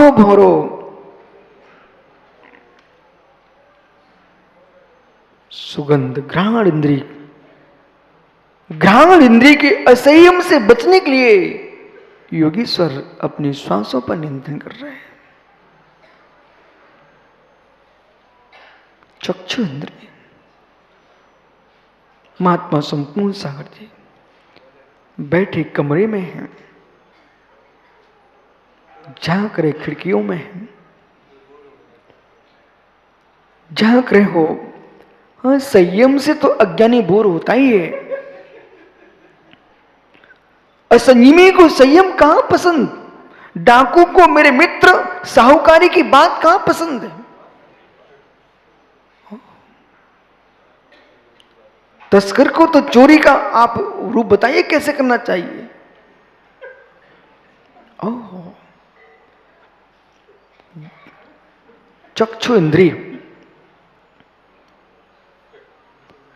आंखों भौरो, सुगंध घ्राण इंद्री, घ्राण इंद्री के असंयम से बचने के लिए योगीश्वर अपनी श्वासों पर नियंत्रण कर रहे हैं। चक्षु इंद्रिय, महात्मा संपूर्ण सागर जी बैठे कमरे में हैं, झांक रहे खिड़कियों में हैं, झांक रहे हो। हाँ, संयम से तो अज्ञानी बोर होता ही है। असंयमी को संयम कहां पसंद, डाकू को मेरे मित्र साहूकारी की बात कहां पसंद है। तस्कर को तो चोरी का आप रूप बताइए कैसे करना चाहिए। ओह, चक्षु इंद्रिय,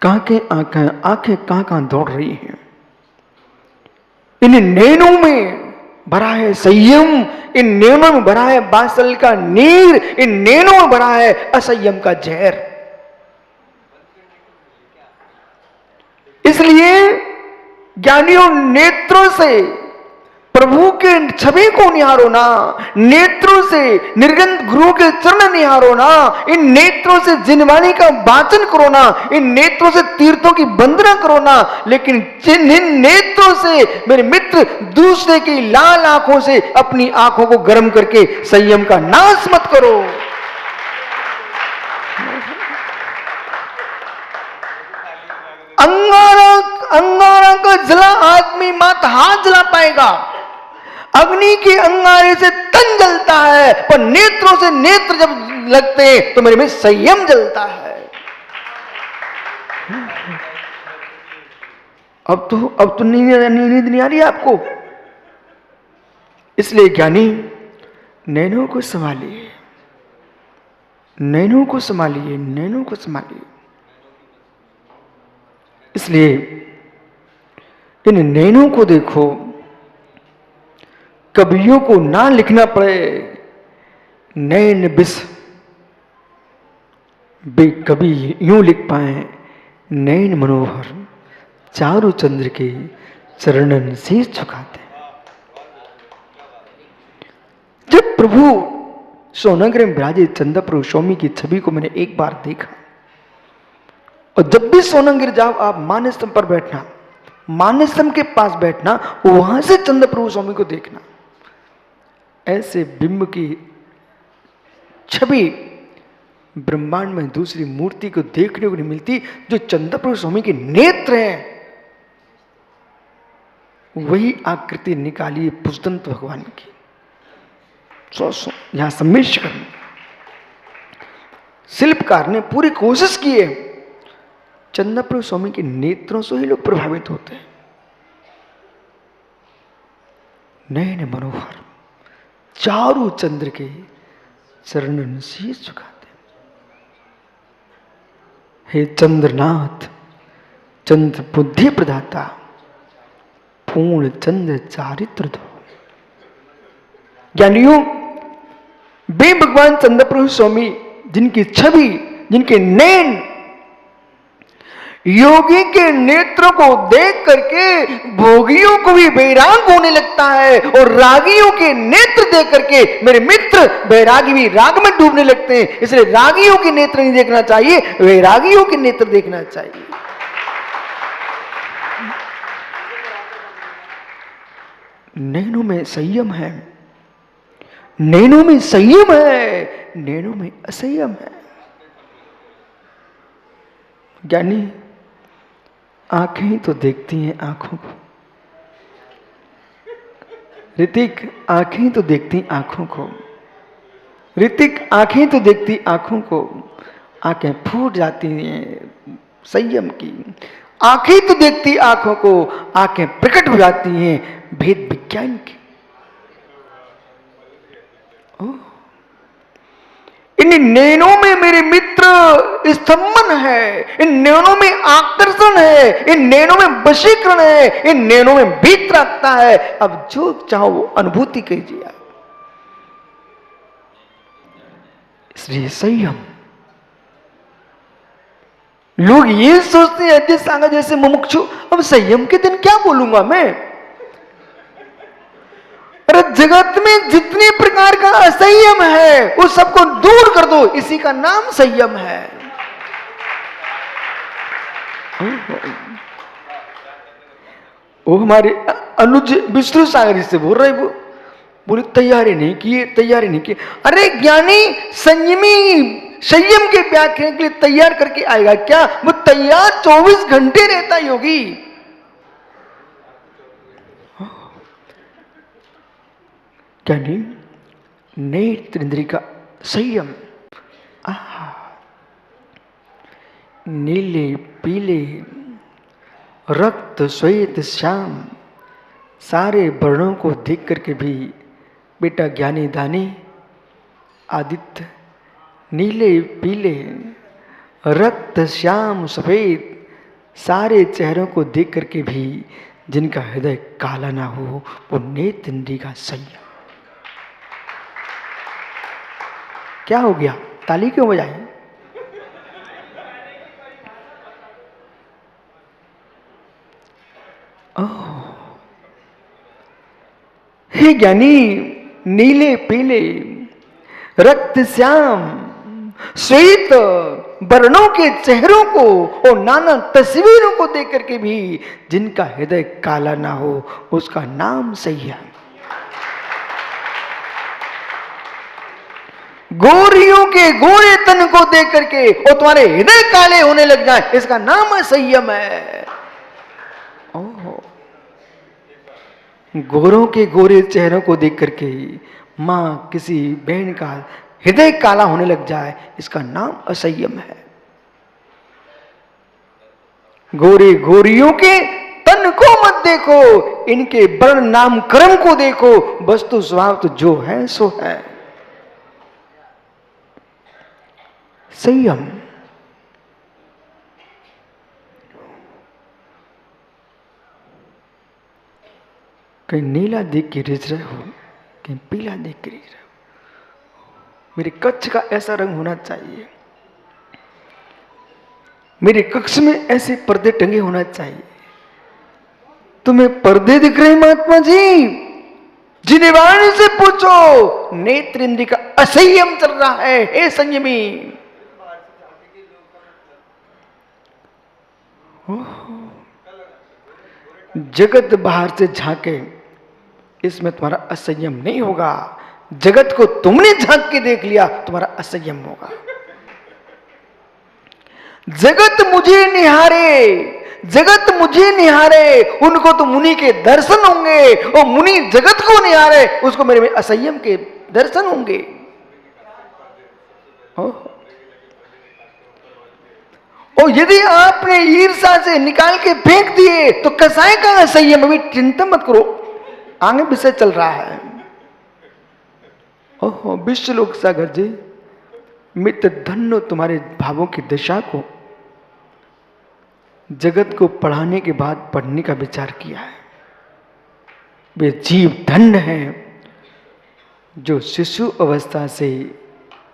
कहां के आंखें, आंखें कहां कहां दौड़ रही हैं। इन नैनों में भरा है संयम, इन नैनों में भरा है बासल का नीर, इन नैनों में भरा है असंयम का जहर। इसलिए ज्ञानियों नेत्रों से प्रभु के छवि को निहारो ना, नेत्रों से निर्गंध गुरु के चरण निहारो ना, इन नेत्रों से जिनवाणी का वाचन करो ना, इन नेत्रों से तीर्थों की वंदना करो ना, लेकिन इन नेत्रों से मेरे मित्र दूसरे की लाल आंखों से अपनी आंखों को गर्म करके संयम का नाश मत करो। अंगारा का जला आदमी मात्र हाथ जला पाएगा, अग्नि के अंगारे से तन जलता है, पर नेत्रों से नेत्र जब लगते हैं तो मेरे में संयम जलता है। अब तो नींद नहीं आ रही आपको। इसलिए ज्ञानी नैनों को संभालिए, नैनों को संभालिए, नैनों को संभालिए। इसलिए इन नैनों को देखो, कवियों को ना लिखना पड़े नैन बिस, वे कवि यूं लिख पाए, नैन मनोहर चारु चंद्र के चरणन शीश झुकाते। जब प्रभु सोनगर में विराजे चंद्र प्रभु स्वामी की छवि को मैंने एक बार देखा, और जब भी सोनगिर जाओ आप मानसम पर बैठना, मानसम के पास बैठना, वहां से चंद्र प्रभु स्वामी को देखना। ऐसे बिंब की छवि ब्रह्मांड में दूसरी मूर्ति को देखने को नहीं मिलती। जो चंद्र प्रभु स्वामी के नेत्र हैं, वही आकृति निकाली पुष्पदंत भगवान की। यहां सम्मिश्र करना, शिल्पकार ने पूरी कोशिश की है। चंद्र प्रभु स्वामी के नेत्रों से ही लोग प्रभावित होते हैं। नयन मनोहर चारु चंद्र के चरणन शीश झुकाते। हे चंद्रनाथ, चंद्र बुद्धि प्रदाता, पूर्ण चंद्र चारित्र दो। ज्ञानियों, वे भगवान चंद्र प्रभु स्वामी जिनकी छवि, जिनके नैन योगी के नेत्रों को देख करके भोगियों को भी वैराग होने लगता है, और रागियों के नेत्र देख करके मेरे मित्र वैरागी भी राग में डूबने लगते हैं। इसलिए रागियों के नेत्र नहीं देखना चाहिए, वैरागियों के नेत्र देखना चाहिए। नैनों में संयम है, नैनों में संयम है, नैनों में असंयम है। ज्ञानी आंखें ही तो देखती हैं आंखों को। ऋतिक, आंखें तो देखती आंखों को। ऋतिक, आंखें तो देखती आंखों को। आंखें फूट जाती हैं संयम की। आंखें तो देखती आंखों को, आंखें प्रकट हो जाती हैं भेद विज्ञान की। इन नैनों में मेरे मित्र स्तंभन है, इन नैनों में आकर्षण है, इन नैनों में वशीकरण है, इन नैनों में भीत रखता है। अब जो चाहो वो अनुभूति कीजिए। इसलिए संयम। लोग ये सोचते हैं अजय सांगा जैसे मुमुक्षु, अब संयम के दिन क्या बोलूंगा मैं? अरे जगत में जितने प्रकार का असंयम है उस सबको दूर कर दो, इसी का नाम संयम है। वो हमारे अनुज विष्णु सागर से बोल रहे, वो बोले तैयारी नहीं की। अरे ज्ञानी संयमी संयम के व्याख्या के लिए तैयार करके आएगा क्या? वो तैयार 24 घंटे रहता योगी। ज्ञानी नेत्र इंद्रिय का संयम, नीले पीले रक्त श्वेत श्याम सारे वर्णों को देख करके भी बेटा ज्ञानी दानी आदित्य, नीले पीले रक्त श्याम सफेद सारे चेहरों को देख करके भी जिनका हृदय काला ना हो, वो नेत्र इंद्रिय का संयम। क्या हो गया? ताली क्यों बजाई? हे ज्ञानी नीले पीले रक्त श्याम श्वेत वर्णों के चेहरों को और नाना तस्वीरों को देख करके भी जिनका हृदय काला ना हो, उसका नाम संयम। गोरियों के गोरे तन को देख करके और तुम्हारे हृदय काले होने लग जाए, इसका नाम संयम है। ओहो, गोरों के गोरे चेहरों को देख करके मां किसी बहन का हृदय काला होने लग जाए, इसका नाम असंयम है। गोरे गोरियों के तन को मत देखो, इनके वर्ण नाम कर्म को देखो, वस्तु स्वभाव तो जो है सो है। संयम। कहीं नीला देख के रिझ रहे हो, कहीं पीला देख के रिझ रहे हो। मेरे कक्ष का ऐसा रंग होना चाहिए, मेरे कक्ष में ऐसे पर्दे टंगे होना चाहिए। तुम्हें पर्दे दिख रहे महात्मा जी? जिन्हें वाणी से पूछो, नेत्र इंद्रिय का असंयम चल रहा है। हे संयमी, जगत बाहर से झांके, इसमें तुम्हारा असंयम नहीं होगा। जगत को तुमने झांक के देख लिया, तुम्हारा असंयम होगा। जगत मुझे निहारे, उनको तो मुनि के दर्शन होंगे, और मुनि जगत को निहारे, उसको मेरे में असंयम के दर्शन होंगे। और यदि आपने ईर्षा से निकाल के फेंक दिए तो कसाय का असंयम। अभी चिंता मत करो, आगे विषय चल रहा है। ओहो विश्वलोक सागर जी, मित्र धन्य तुम्हारे भावों की दिशा को जगत को पढ़ाने के बाद पढ़ने का विचार किया है। वे जीव धन्य हैं जो शिशु अवस्था से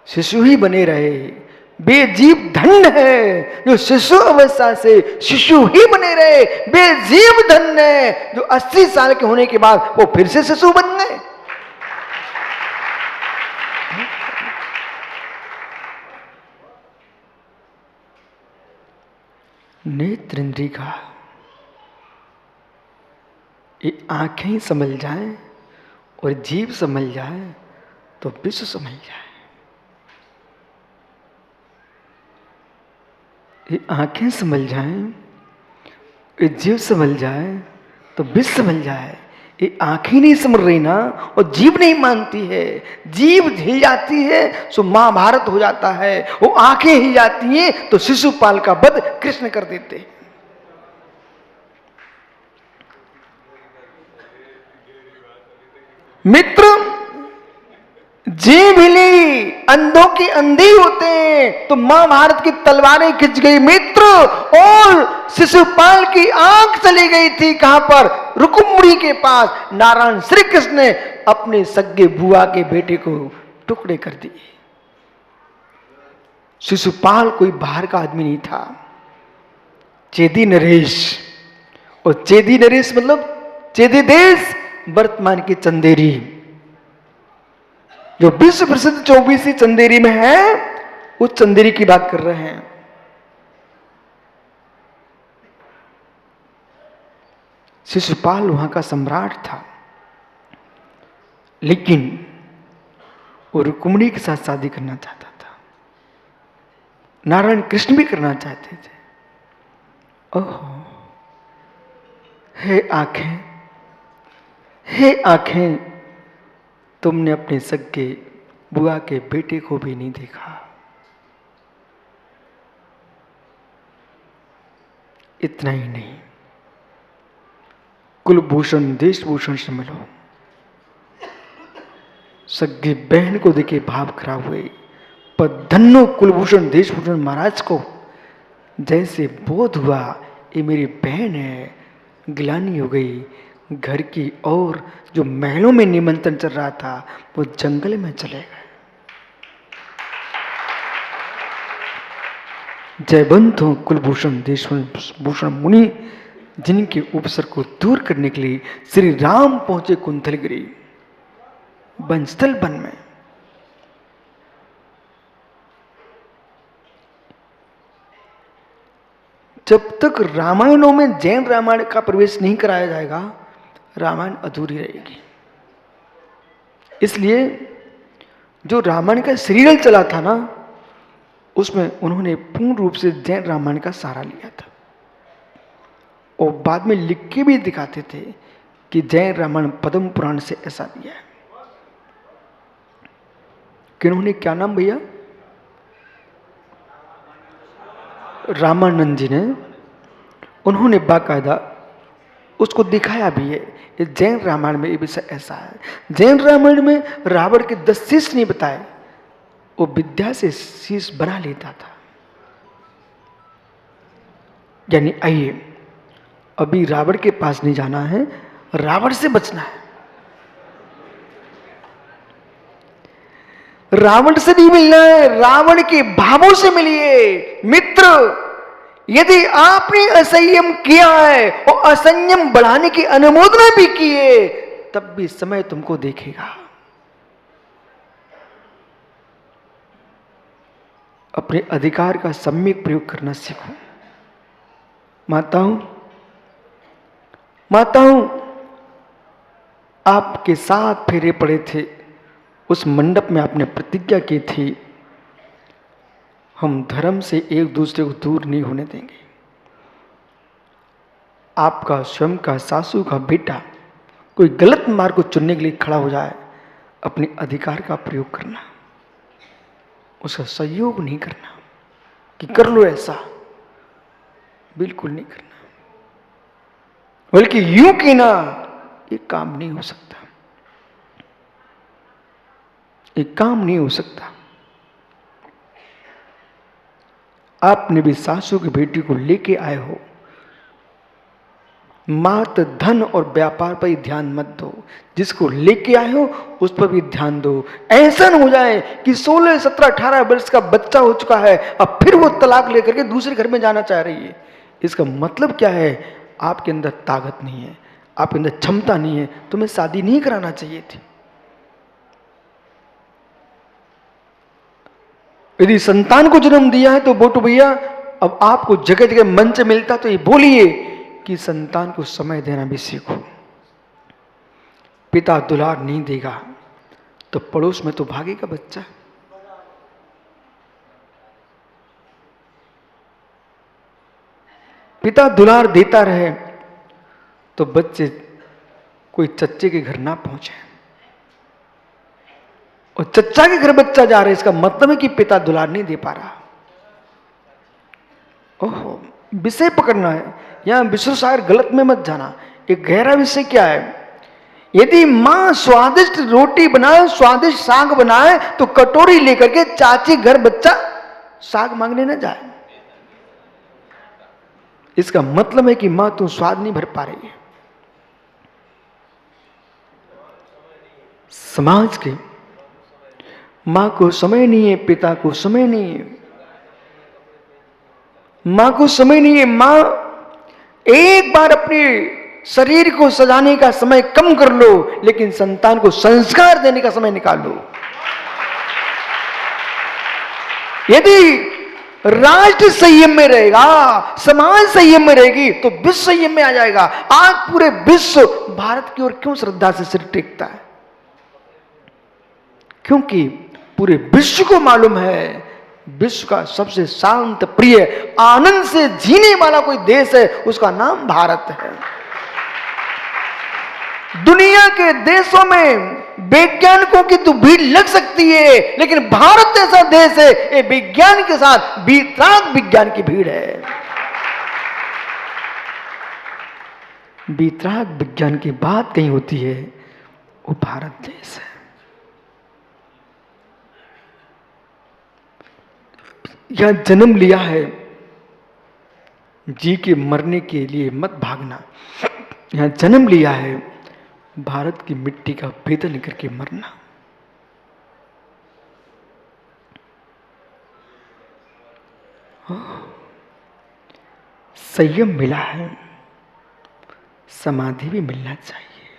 शिशु ही बने रहे। वे जीव धन्य है जो शिशु अवस्था से शिशु ही बने रहे। वे जीव धन्य है जो 80 साल के होने के बाद वो फिर से शिशु बन गए। नेत्र इंद्रिय का ये आंखें समझ जाए और जीव समझ जाए तो विश्व समझ जाए। ये आंखें समझ जाए, ये जीव समझ जाए तो विश्व समझ जाए। ये आंखें नहीं समझ रही ना, और जीव नहीं मानती है। जीव हिल जाती है तो महाभारत हो जाता है, वो आंखें हिल जाती हैं तो शिशुपाल का वध कृष्ण कर देते हैं। मित्र जीव हिली, अंधों की अंधी होते हैं तो महाभारत की तलवारें खिंच गई मित्र, और शिशुपाल की आंख चली गई थी कहां पर? रुक्मिणी के पास। नारायण श्री कृष्ण ने अपने सगे बुआ के बेटे को टुकड़े कर दिए। शिशुपाल कोई बाहर का आदमी नहीं था, चेदी नरेश। और चेदी नरेश मतलब चेदी देश, वर्तमान की चंदेरी, जो विश्व प्रसिद्ध 24वीं चंदेरी में है, उस चंदेरी की बात कर रहे हैं। शिशुपाल वहां का सम्राट था, लेकिन वो रुक्मिणी के साथ शादी करना चाहता था। नारायण कृष्ण भी करना चाहते थे। ओहो, हे आंखें, हे आंखें, तुमने अपने सगे बुआ के बेटे को भी नहीं देखा। इतना ही नहीं, कुलभूषण देशभूषण से मिलो। सगी बहन को देखे भाव खराब हुए, पर धन्नो कुलभूषण देशभूषण महाराज को जैसे बोध हुआ ये मेरी बहन है, गिलानी हो गई। घर की और जो महलों में निमंत्रण चल रहा था वो जंगल में चले गए। जयवंत हो कुलभूषण देशभूषण मुनि, जिनके उपसर को दूर करने के लिए श्री राम पहुंचे कुंथलगिरी वनस्थल वन में। जब तक रामायणों में जैन रामायण का प्रवेश नहीं कराया जाएगा, रामायण अधूरी रहेगी। इसलिए जो रामायण का सीरियल चला था ना, उसमें उन्होंने पूर्ण रूप से जैन रामायण का सहारा लिया था, और बाद में लिख के भी दिखाते थे कि जैन रामायण पद्म पुराण से ऐसा दिया है। किन्होंने, क्या नाम भैया? रामानंद जी ने, उन्होंने बाकायदा उसको दिखाया भी है। ये जैन रामायण में ये विषय ऐसा है। जैन रामायण में रावण के 10 शीश नहीं बताए, वो विद्या से शीश बना लेता था। यानी आइए, अभी रावण के पास नहीं जाना है, रावण से बचना है। रावण से नहीं मिलना है, रावण के भावों से मिलिए। मित्र, यदि आपने असंयम किया है और असंयम बढ़ाने की अनुमोदना भी की है, तब भी समय तुमको देखेगा। अपने अधिकार का सम्यक प्रयोग करना सीखो। माताओं, आपके 7 फेरे पड़े थे, उस मंडप में आपने प्रतिज्ञा की थी, हम धर्म से एक दूसरे को दूर नहीं होने देंगे। आपका स्वयं का सासू का बेटा कोई गलत मार्ग को चुनने के लिए खड़ा हो जाए, अपने अधिकार का प्रयोग करना, उसका सहयोग नहीं करना कि कर लो ऐसा, बिल्कुल नहीं करना। बल्कि यूं कि ना, ये काम नहीं हो सकता, ये काम नहीं हो सकता। आपने भी सासू की बेटी को लेके आए हो, मात्र धन और व्यापार पर ही ध्यान मत दो, जिसको लेके आए हो उस पर भी ध्यान दो। ऐसा न हो जाए कि 16, 17, 18 वर्ष का बच्चा हो चुका है, अब फिर वो तलाक लेकर के दूसरे घर में जाना चाह रही है। इसका मतलब क्या है? आपके अंदर ताकत नहीं है, आपके अंदर क्षमता नहीं है, तुम्हें शादी नहीं कराना चाहिए थी। यदि संतान को जन्म दिया है तो बोटू भैया, अब आपको जगह जगह मंच मिलता तो ये बोलिए कि संतान को समय देना भी सीखो। पिता दुलार नहीं देगा तो पड़ोस में तो भागेगा बच्चा। पिता दुलार देता रहे तो बच्चे कोई चच्चे के घर ना पहुंचे, और चच्चा के घर बच्चा जा रहा है, इसका मतलब है कि पिता दुलार नहीं दे पा रहा। ओहो, विषय पकड़ना है, यहां विश्व सागर गलत में मत जाना। एक गहरा विषय क्या है? यदि मां स्वादिष्ट रोटी बनाए, स्वादिष्ट साग बनाए, तो कटोरी लेकर के चाची घर बच्चा साग मांगने न जाए। इसका मतलब है कि मां तू स्वाद नहीं भर पा रही है। समाज के मां को समय नहीं है, पिता को समय नहीं है, मां को समय नहीं है। मां एक बार अपने शरीर को सजाने का समय कम कर लो, लेकिन संतान को संस्कार देने का समय निकाल लो। यदि राष्ट्र संयम में रहेगा, समाज संयम में रहेगी, तो विश्व संयम में आ जाएगा। आज पूरे विश्व भारत की ओर क्यों श्रद्धा से सिर टेकता है? क्योंकि पूरे विश्व को मालूम है विश्व का सबसे शांत प्रिय आनंद से जीने वाला कोई देश है, उसका नाम भारत है। दुनिया के देशों में वैज्ञानिकों की तो भीड़ लग सकती है, लेकिन भारत ऐसा देश है ये विज्ञान के साथ वीतराग विज्ञान की भीड़ है। वीतराग विज्ञान की बात कहीं होती है, वो भारत देश है। यहां जन्म लिया है, जी के मरने के लिए मत भागना। यहां जन्म लिया है, भारत की मिट्टी का वेदन करके मरना। संयम मिला है, समाधि भी मिलना चाहिए।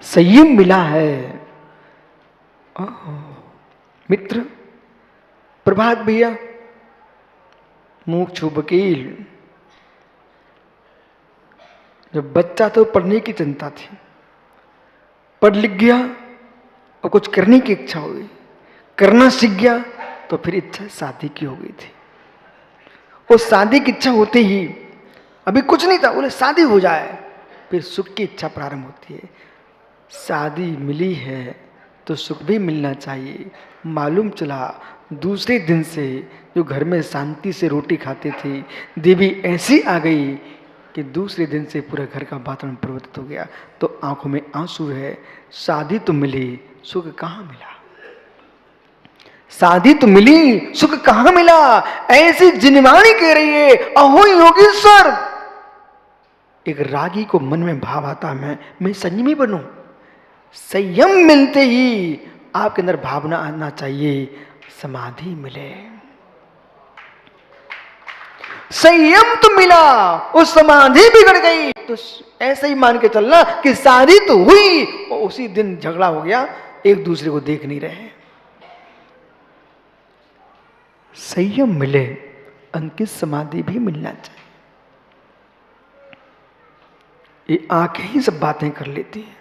संयम मिला है। मित्र प्रभात भैया, मोक्षु वकील, जब बच्चा तो पढ़ने की चिंता थी, पढ़ लिख गया और कुछ करने की इच्छा हो गई, करना सीख गया तो फिर इच्छा शादी की हो गई थी। वो शादी की इच्छा होते ही, अभी कुछ नहीं था, बोले शादी हो जाए, फिर सुख की इच्छा प्रारंभ होती है। शादी मिली है तो सुख भी मिलना चाहिए। मालूम चला दूसरे दिन से जो घर में शांति से रोटी खाते थे, देवी ऐसी आ गई कि दूसरे दिन से पूरे घर का वातावरण परिवर्तित हो गया। तो आंखों में आंसू है। शादी तो मिली, सुख कहाँ मिला? शादी तो मिली, सुख कहाँ मिला? ऐसी जिनवाणी कह रही है, अहो योगेश्वर। एक रागी को मन में भाव आता, मैं संयमी बनूं। संयम मिलते ही आपके अंदर भावना आना चाहिए, समाधि मिले। संयम तो मिला, उस समाधि बिगड़ गई, तो ऐसे ही मान के चलना कि शादी तो हुई और उसी दिन झगड़ा हो गया, एक दूसरे को देख नहीं रहे। संयम मिले, अंकित समाधि भी मिलना चाहिए। ये आंखें ही सब बातें कर लेती हैं।